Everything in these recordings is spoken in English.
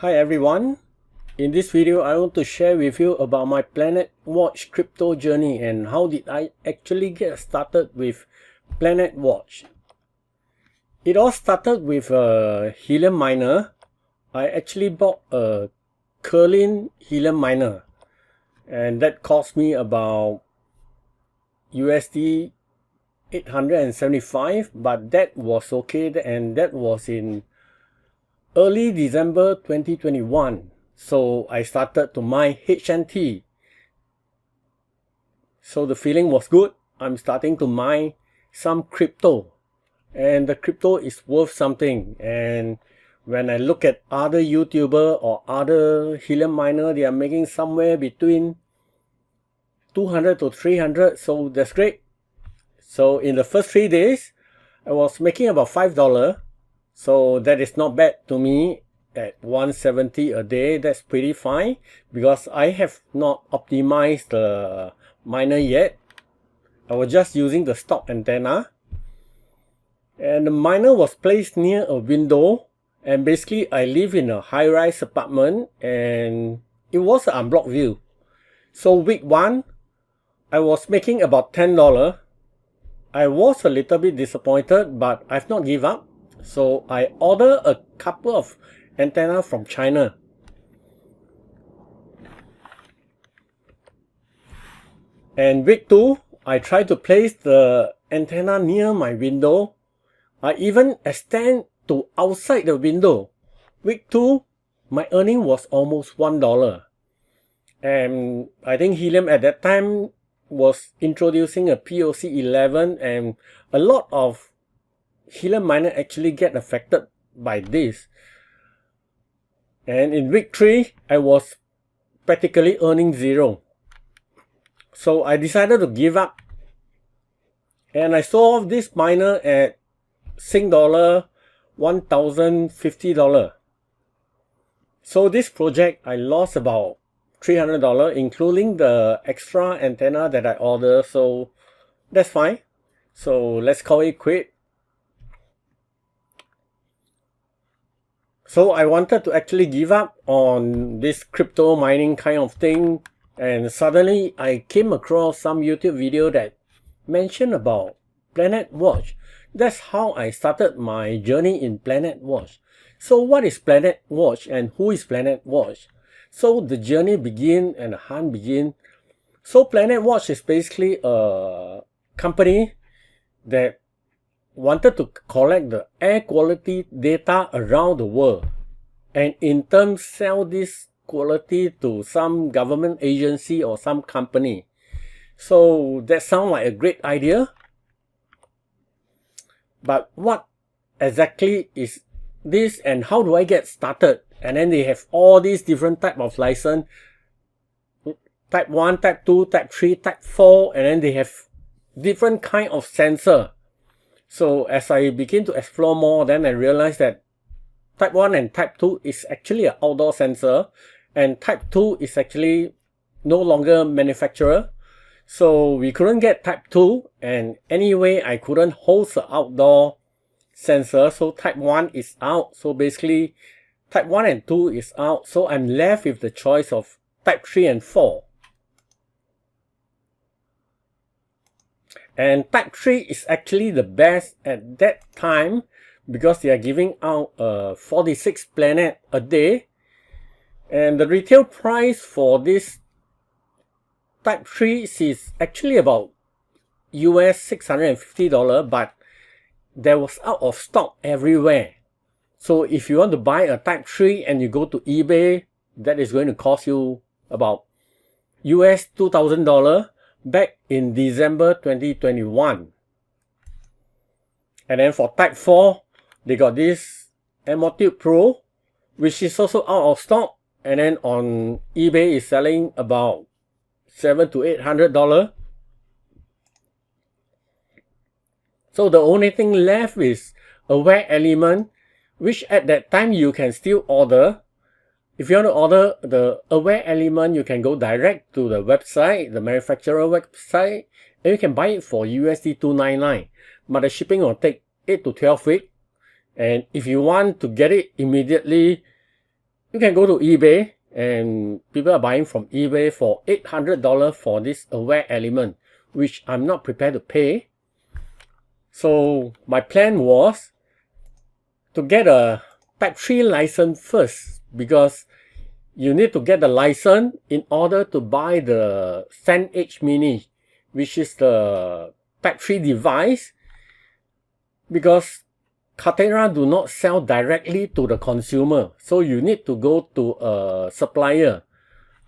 Hi everyone, in this video I want to share with you about my Planetwatch crypto journey and how did I actually get started with Planetwatch. It all started with a helium miner. I actually bought a Kerlin Helium Miner and that cost me about USD 875, but that was okay, and that was in early December 2021. So I started to mine HNT. So the feeling was good. I'm starting to mine some crypto and the crypto is worth something. And when I look at other YouTuber or other helium miner, they are making somewhere between 200 to 300. So that's great. So in the first 3 days, I was making about $5. So that is not bad to me. At 170 a day, that's pretty fine because I have not optimized the miner yet. I was just using the stock antenna. And the miner was placed near a window. And basically I live in a high-rise apartment and it was an unblocked view. So week 1, I was making about $10. I was a little bit disappointed, but I've not given up. So I ordered a couple of antenna from China. And week 2, I tried to place the antenna near my window. I even extend to outside the window. Week 2, my earning was almost $1. And I think Helium at that time was introducing a POC 11 and a lot of helium miner actually get affected by this. And in week 3, I was practically earning zero. So I decided to give up. And I sold this miner at Sing dollar $1,050. So this project I lost about $300, including the extra antenna that I ordered. So that's fine. So let's call it quit. So I wanted to actually give up on this crypto mining kind of thing, and suddenly I came across some YouTube video that mentioned about Planetwatch. That's how I started my journey in Planetwatch. So what is Planetwatch and who is Planetwatch? So the journey begin and the hunt begin. So Planetwatch is basically a company that wanted to collect the air quality data around the world and in turn sell this quality to some government agency or some company. So that sounds like a great idea. But what exactly is this and how do I get started? And then they have all these different type of license. Type 1, Type 2, Type 3, Type 4, and then they have different kind of sensor. So as I begin to explore more, then I realized that Type 1 and Type 2 is actually an outdoor sensor, and Type 2 is actually no longer manufacturer. So we couldn't get Type 2, and anyway, I couldn't host the outdoor sensor, so Type 1 is out. So basically, Type 1 and 2 is out, so I'm left with the choice of Type 3 and 4. And Type 3 is actually the best at that time because they are giving out 46 planet a day. And the retail price for this Type 3 is actually about US $650, but there was out of stock everywhere. So if you want to buy a Type 3 and you go to eBay, that is going to cost you about US $2,000. Back in December 2021. And then for Type 4, they got this Atmotube Pro, which is also out of stock, and then on eBay is selling about $700 to $800. So the only thing left is Awair element, which at that time you can still order. If you want to order the Awair element, you can go direct to the website, the manufacturer website, and you can buy it for USD 299. But the shipping will take 8 to 12 weeks. And if you want to get it immediately, You can go to eBay, and people are buying from eBay for $800 for this Awair element, which I'm not prepared to pay. So my plan was to get a Type 3 license first, because you need to get the license in order to buy the Sensedge Mini, which is the Type 3 device, because Kaiterra do not sell directly to the consumer, so you need to go to a supplier.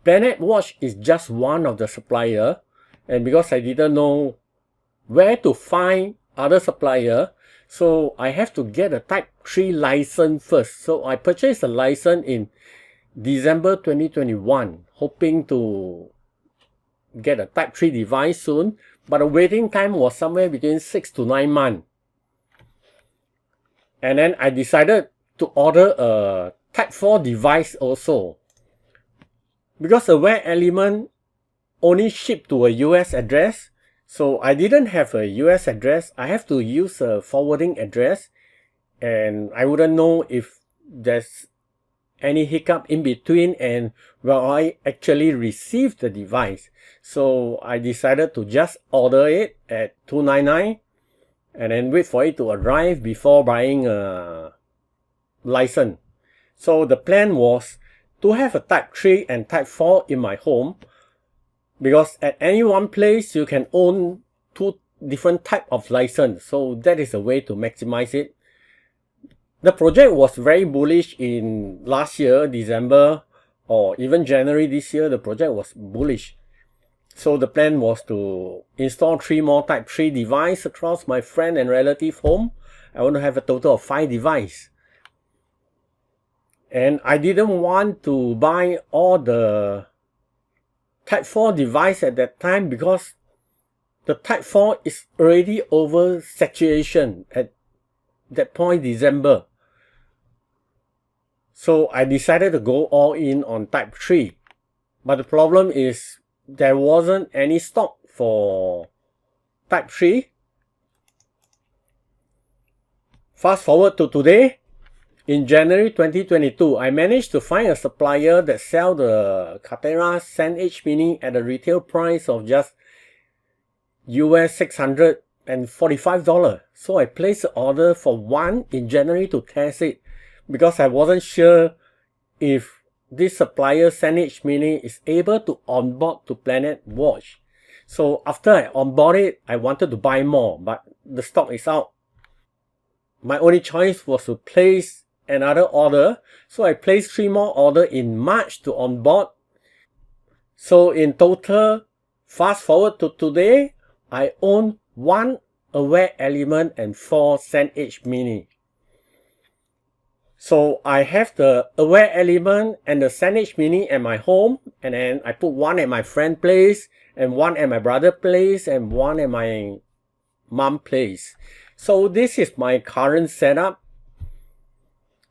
Planetwatch is just one of the supplier, and because I didn't know where to find other supplier, so I have to get a Type 3 license first. So I purchased a license in December 2021, hoping to get a Type 3 device soon, but the waiting time was somewhere between 6 to 9 months. And then I decided to order a Type 4 device also, because Awair element only shipped to a US address. So I didn't have a US address. I have to use a forwarding address, and I wouldn't know if there's any hiccup in between and will I actually receive the device. So I decided to just order it at $299 and then wait for it to arrive before buying a license. So the plan was to have a Type 3 and Type 4 in my home, because at any one place you can own two different type of license. So that is a way to maximize it. The project was very bullish in last year, December, or even January this year. The project was bullish. So the plan was to install 3 more Type 3 devices across my friend and relative home. I want to have a total of 5 devices. And I didn't want to buy all the Type 4 device at that time, because the Type 4 is already over saturation at that point, December. So I decided to go all in on Type 3. But the problem is there wasn't any stock for Type 3. Fast forward to today. In January 2022, I managed to find a supplier that sell the Kaiterra Sensedge Mini at a retail price of just US $645. So I placed an order for one in January to test it, because I wasn't sure if this supplier Sensedge Mini is able to onboard to Planetwatch. So after I onboard it, I wanted to buy more, but the stock is out. My only choice was to place another order, so I placed 3 more orders in March to onboard. So in total, fast forward to today, I own 1 Awair element and 4 Sensedge Mini. So I have the Awair element and the Sensedge Mini at my home, and then I put 1 at my friend's place, and 1 at my brother's place, and 1 at my mom's place. So this is my current setup.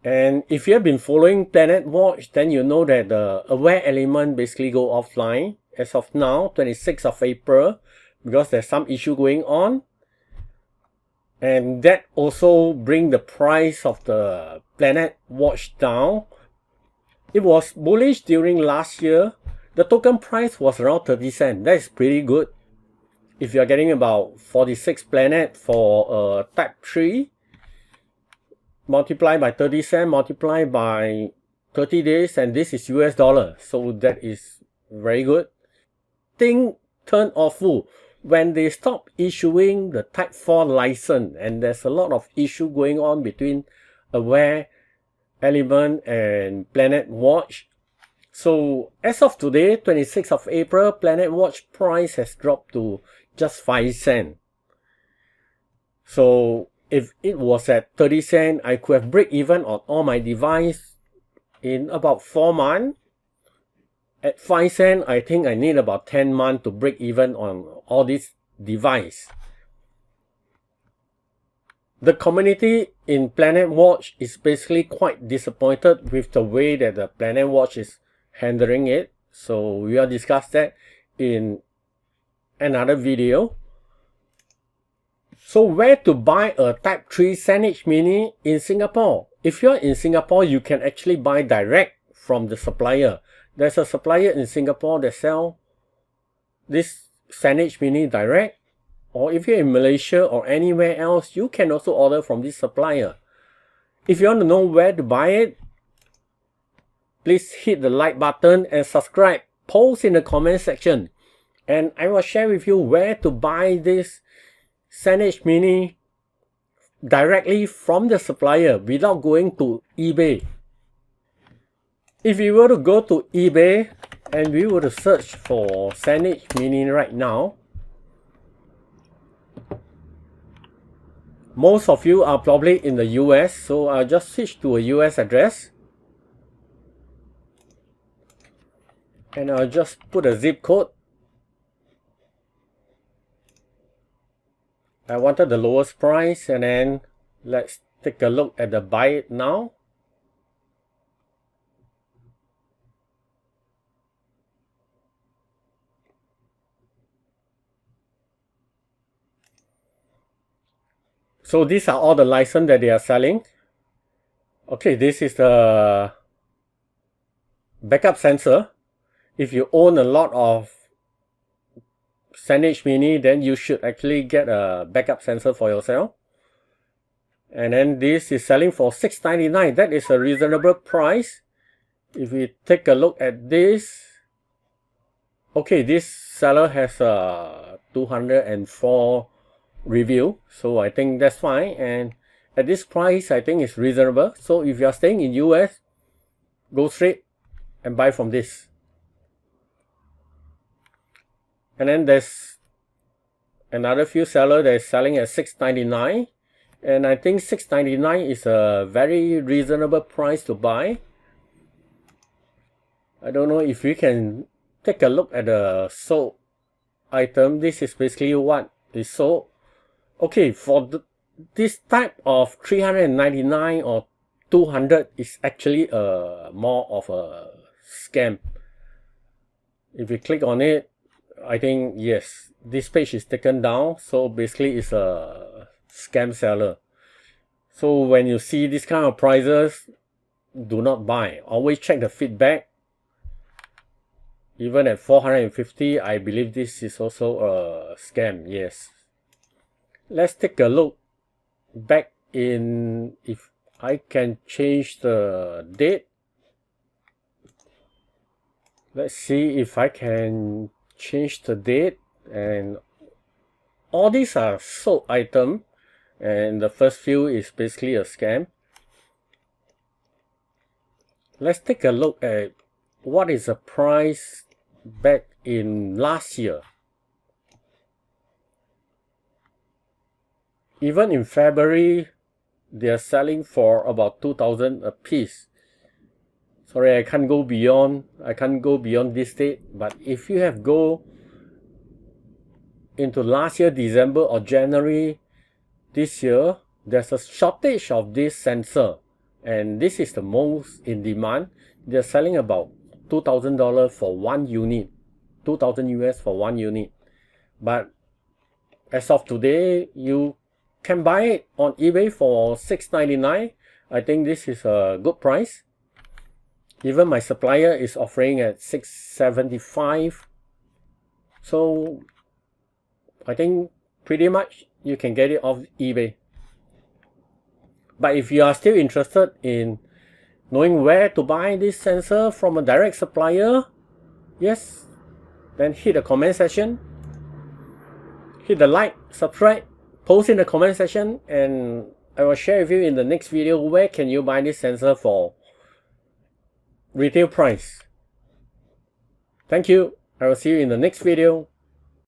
And if you have been following Planetwatch, then you know that the Awair element basically go offline as of now, 26th of April, because there's some issue going on. And that also bring the price of the Planetwatch down. It was bullish during last year. The token price was around 30 cents. That is pretty good. If you're getting about 46 planet for Type 3, multiply by 30 cents, multiply by 30 days, and this is US dollar. So that is very good. Thing turned awful when they stopped issuing the Type 4 license, and there's a lot of issue going on between Awair element and Planetwatch. So as of today, 26th of April, Planetwatch price has dropped to just 5 cents. So if it was at 30 cents, I could have break even on all my device in about 4 months. At 5 cents, I think I need about 10 months to break even on all these devices. The community in Planetwatch is basically quite disappointed with the way that the Planetwatch is handling it. So we will discuss that in another video. So where to buy a Type 3 Sensedge Mini in Singapore? If you're in Singapore, you can actually buy direct from the supplier. There's a supplier in Singapore that sell this Sensedge Mini direct, or if you're in Malaysia or anywhere else, you can also order from this supplier. If you want to know where to buy it, please hit the like button and subscribe. Post in the comment section, and I will share with you where to buy this Sensedge Mini directly from the supplier without going to eBay. If you were to go to eBay and we were to search for Sensedge Mini right now, most of you are probably in the US, so I'll just switch to a US address. And I'll just put a zip code. I wanted the lowest price, and then let's take a look at the buy it now. So these are all the license that they are selling. Okay, this is the backup sensor. If you own a lot of Sensedge Mini, then you should actually get a backup sensor for yourself. And then this is selling for $6.99. That is a reasonable price. If we take a look at this, okay, this seller has a 204 review, so I think that's fine. And at this price, I think it's reasonable. So if you are staying in US, go straight and buy from this. And then there's another few seller that is selling at $6.99, and I think $6.99 is a very reasonable price to buy. I don't know if we can take a look at the sold item. This is basically what is sold. Okay, for this type of 399 or 200 is actually more of a scam. If you click on it, I think yes, this page is taken down, so basically it's a scam seller. So when you see this kind of prices, do not buy. Always check the feedback. Even at 450, I believe this is also a scam. Yes. Let's take a look back in, if I can change the date. Let's see if I can change the date. And all these are sold item, and the first few is basically a scam. Let's take a look at what is the price back in last year. Even in February, they are selling for about 2,000 a piece. Sorry, I can't go beyond this date. But if you have go into last year December or January this year, there's a shortage of this sensor, and this is the most in demand. They're selling about $2,000 for one unit, 2,000 US for one unit. But as of today, you can buy it on eBay for $6.99. I think this is a good price. Even my supplier is offering at $6.75. So I think pretty much you can get it off eBay. But if you are still interested in knowing where to buy this sensor from a direct supplier, yes, then hit the comment section, hit the like, subscribe, post in the comment section, and I will share with you in the next video where can you buy this sensor for retail price. Thank you. I will see you in the next video.